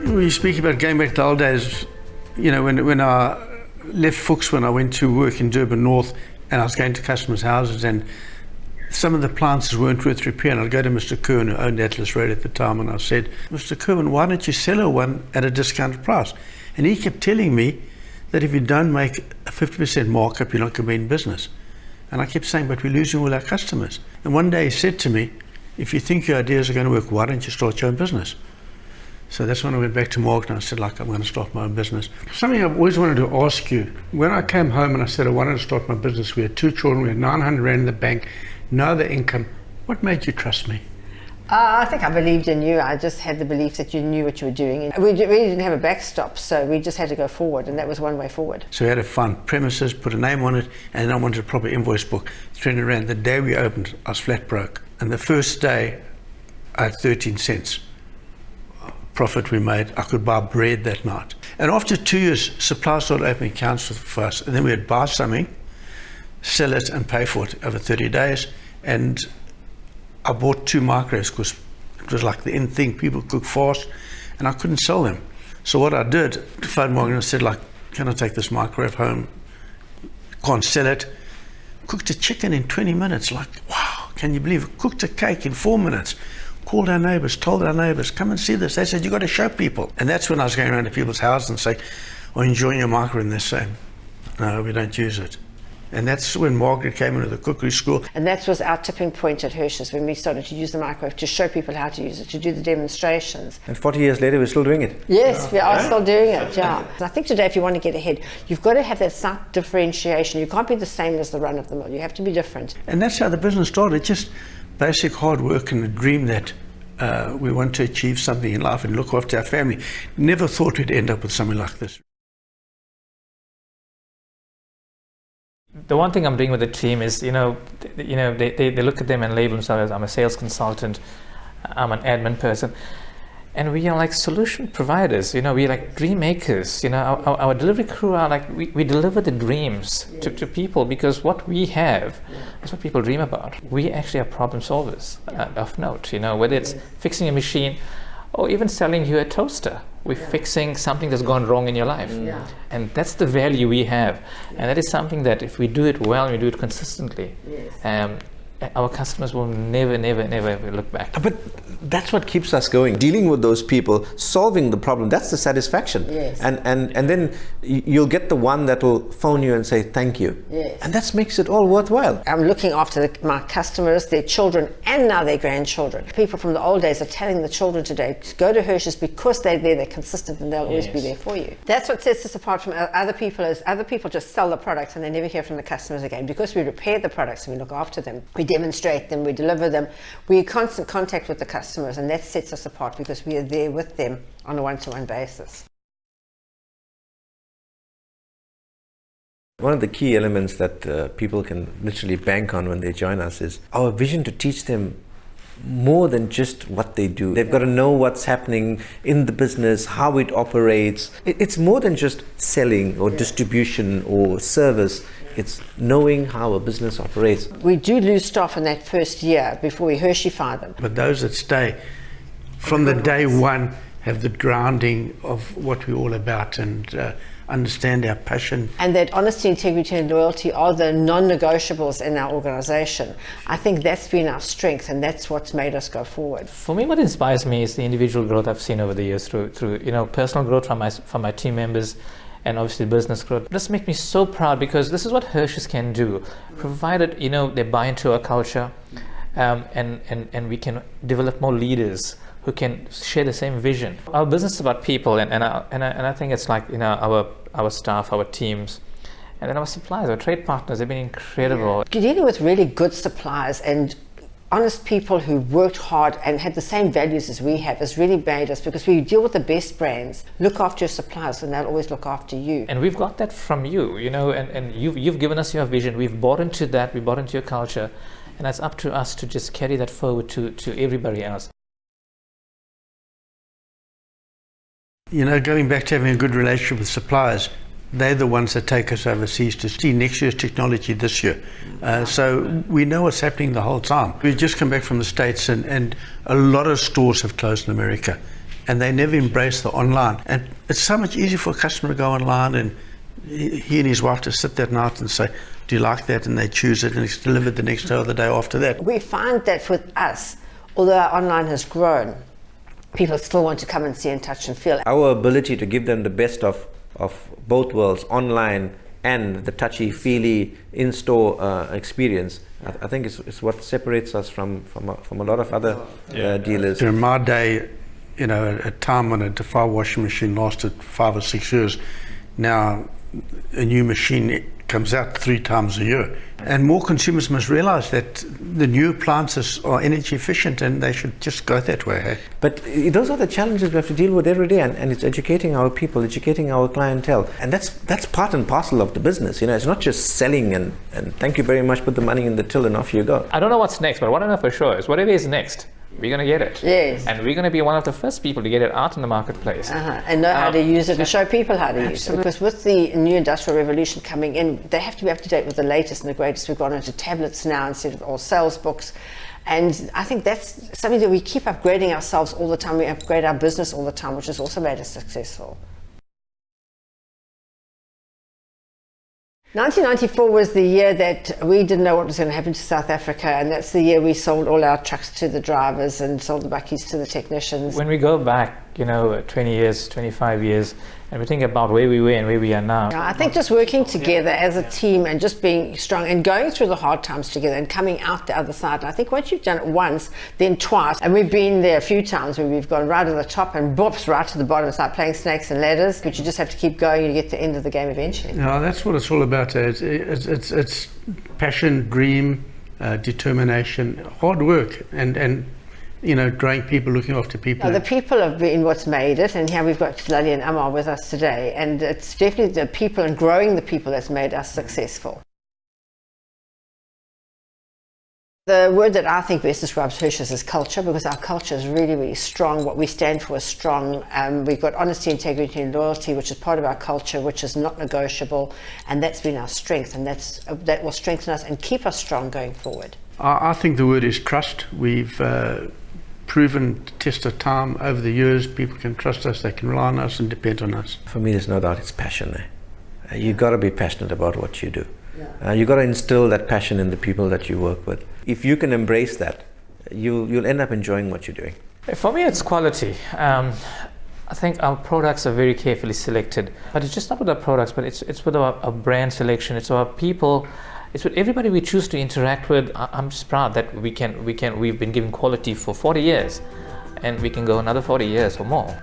We speak about going back to the old days, you know, when I left Fuchs, when I went to work in Durban North, and I was going to customers' houses, and some of the appliances weren't worth repair, and I'd go to Mr. Kerwin, who owned Atlas Road at the time, and I said, Mr. Kerwin, why don't you sell her one at a discounted price? And he kept telling me that if you don't make a 50% markup, you're not going to be in business. And I kept saying, but we're losing all our customers. And one day he said to me, if you think your ideas are going to work, why don't you start your own business? So that's when I went back to Margaret and I said, like, I'm going to start my own business. Something I've always wanted to ask you, when I came home and I said I wanted to start my business, we had 2 children, we had 900 Rand in the bank, no other income. What made you trust me? I think I believed in you. I just had the belief that you knew what you were doing. We really didn't have a backstop, so we just had to go forward, and that was one way forward. So we had to find premises, put a name on it, and then I wanted a proper invoice book. 300 Rand. The day we opened, I was flat broke. And the first day, I had 13 cents. Profit we made. I could buy bread that night. And after 2 years, suppliers started opening accounts for us, and then we would buy something, sell it, and pay for it over 30 days. And I bought 2 microwaves because it was like the in thing. People cook fast, and I couldn't sell them. So what I did, I phoned Margaret and said, like, can I take this microwave home? Can't sell it. Cooked a chicken in 20 minutes. Like, wow, can you believe it? Cooked a cake in 4 minutes. Called our neighbours, told our neighbours, come and see this. They said, you've got to show people. And that's when I was going around to people's houses and saying, oh, enjoying your microwave? And they're saying, no, we don't use it. And that's when Margaret came into the cookery school. And that was our tipping point at Hirsch's, when we started to use the microwave to show people how to use it, to do the demonstrations. And 40 years later, we're still doing it. Yes, we are still doing it, yeah. I think today, if you want to get ahead, you've got to have that slight differentiation. You can't be the same as the run of the mill. You have to be different. And that's how the business started, just basic hard work and a dream that we want to achieve something in life and look after our family. Never thought we'd end up with something like this. The one thing I'm doing with the team is, they look at them and label themselves as, I'm a sales consultant, I'm an admin person, and we are like solution providers. We're like dream makers. Our delivery crew are like, we deliver the dreams to people, because what we have is what people dream about. We actually are problem solvers of note. Whether it's fixing a machine or even selling you a toaster. We're fixing something that's gone wrong in your life. And that's the value we have. And that is something that if we do it well, we do it consistently, our customers will never look back. But that's what keeps us going. Dealing with those people, solving the problem, that's the satisfaction. Yes. And then you'll get the one that will phone you and say thank you. Yes. And that makes it all worthwhile. I'm looking after my customers, their children, and now their grandchildren. People from the old days are telling the children today to go to Hirsch's because they're there, they're consistent, and they'll always be there for you. That's what sets us apart from other people, is other people just sell the products and they never hear from the customers again. Because we repair the products and we look after them, we demonstrate them, we deliver them, we're in constant contact with the customers, and that sets us apart because we are there with them on a one-to-one basis. One of the key elements that people can literally bank on when they join us is our vision to teach them more than just what they do. They've got to know what's happening in the business, how it operates. It's more than just selling or distribution or service. It's knowing how a business operates. We do lose staff in that first year before we Hersheyfy them. But those that stay from the day one have the grounding of what we're all about and understand our passion. And that honesty, integrity and loyalty are the non-negotiables in our organisation. I think that's been our strength, and that's what's made us go forward. For me, what inspires me is the individual growth I've seen over the years through personal growth from my team members, and obviously business growth. This makes me so proud, because this is what Hirsch's can do, provided they buy into our culture, and we can develop more leaders who can share the same vision. Our business is about people, and I think it's like our staff, our teams, and then our suppliers, our trade partners. They've been incredible. Dealing with really good suppliers and honest people who worked hard and had the same values as we have has really made us, because we deal with the best brands. Look after your suppliers and they'll always look after you. And we've got that from you, and you've given us your vision. We've bought into that, we bought into your culture, and it's up to us to just carry that forward to everybody else. Going back to having a good relationship with suppliers, they're the ones that take us overseas to see next year's technology this year. So we know what's happening the whole time. We've just come back from the States, and a lot of stores have closed in America. and they never embrace the online. And it's so much easier for a customer to go online and he and his wife to sit that night and say, do you like that? And they choose it and it's delivered the next day or the day after that. We find that with us, although our online has grown, people still want to come and see and touch and feel. Our ability to give them the best of both worlds, online and the touchy-feely in-store experience, I think it's what separates us from a lot of other dealers. In my day, you know, a time when a Defy washing machine lasted 5 or 6 years, now a new machine comes out 3 times a year. And more consumers must realize that the new appliances are energy efficient and they should just go that way. Hey? But those are the challenges we have to deal with every day, and it's educating our people, educating our clientele. And that's part and parcel of the business. You know, it's not just selling and thank you very much, put the money in the till and off you go. I don't know what's next, but what I know for sure is whatever is next, we're going to get it. Yes. And we're going to be one of the first people to get it out in the marketplace. And know how to use it and show people how to use it. Because with the new industrial revolution coming in, they have to be up to date with the latest and the greatest. We've gone into tablets now instead of all sales books. And I think that's something that we keep upgrading ourselves all the time. We upgrade our business all the time, which has also made us successful. 1994 was the year that we didn't know what was going to happen to South Africa, and that's the year we sold all our trucks to the drivers and sold the bakkies to the technicians. When we go back, 20 years, 25 years, and we think about where we were and where we are now. I think just working together as a team and just being strong and going through the hard times together and coming out the other side. And I think once you've done it once, then twice, and we've been there a few times where we've gone right to the top and boops right to the bottom. It's like playing snakes and ladders, but you just have to keep going and you get to the end of the game eventually. No, that's what it's all about. It's passion, dream, determination, hard work, and growing people, looking after people. The people have been what's made it, and here we've got Lali and Amar with us today, and it's definitely the people and growing the people that's made us successful. The word that I think best describes Hirsch's is culture, because our culture is really, really strong. What we stand for is strong. We've got honesty, integrity and loyalty, which is part of our culture, which is not negotiable, and that's been our strength, and that will strengthen us and keep us strong going forward. I think the word is trust. We've proven test of time over the years. People can trust us, they can rely on us and depend on us. For me, there's no doubt it's passion. You've got to be passionate about what you do. You've got to instill that passion in the people that you work with. If you can embrace that, you'll end up enjoying what you're doing. For me, it's quality. I think our products are very carefully selected, but it's just not with our products, but it's with our brand selection. It's our people. It's with everybody we choose to interact with. I'm just proud that we've been giving quality for 40 years, and we can go another 40 years or more.